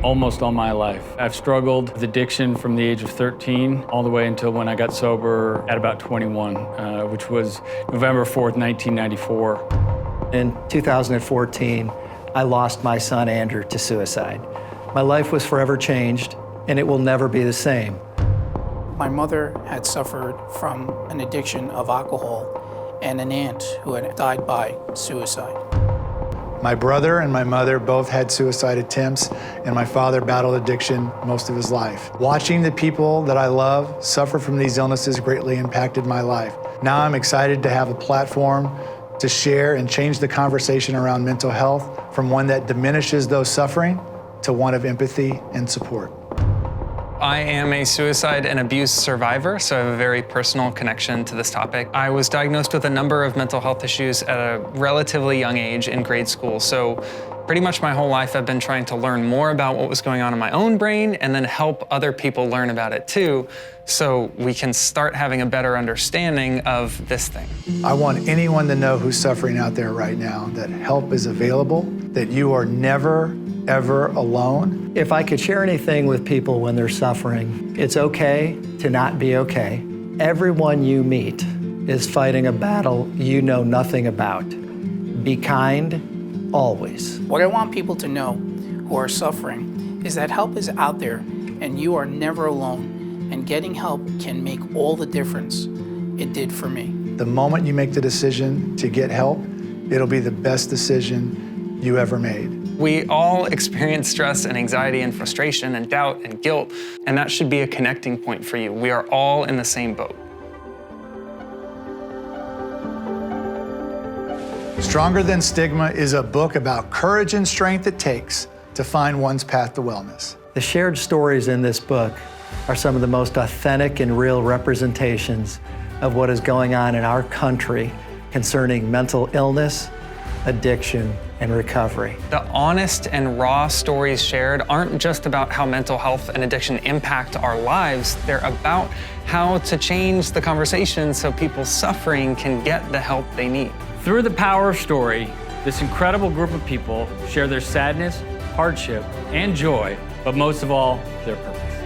almost all my life. I've struggled with addiction from the age of 13 all the way until when I got sober at about 21, which was November 4th, 1994. In 2014, I lost my son Andrew to suicide. My life was forever changed, and it will never be the same. My mother had suffered from an addiction of alcohol and an aunt who had died by suicide. My brother and my mother both had suicide attempts, and my father battled addiction most of his life. Watching the people that I love suffer from these illnesses greatly impacted my life. Now I'm excited to have a platform to share and change the conversation around mental health from one that diminishes those suffering to one of empathy and support. I am a suicide and abuse survivor, so I have a very personal connection to this topic. I was diagnosed with a number of mental health issues at a relatively young age in grade school, so pretty much my whole life I've been trying to learn more about what was going on in my own brain and then help other people learn about it too, so we can start having a better understanding of this thing. I want anyone to know who's suffering out there right now that help is available, that you are never, ever alone. If I could share anything with people when they're suffering, it's okay to not be okay. Everyone you meet is fighting a battle you know nothing about. Be kind, always. What I want people to know who are suffering is that help is out there and you are never alone, and getting help can make all the difference it did for me. The moment you make the decision to get help, it'll be the best decision you ever made. We all experience stress and anxiety and frustration and doubt and guilt, and that should be a connecting point for you. We are all in the same boat. Stronger Than Stigma is a book about courage and strength it takes to find one's path to wellness. The shared stories in this book are some of the most authentic and real representations of what is going on in our country concerning mental illness, addiction, and recovery. The honest and raw stories shared aren't just about how mental health and addiction impact our lives, they're about how to change the conversation so people suffering can get the help they need. Through the power of story, this incredible group of people share their sadness, hardship, and joy, but most of all, their purpose.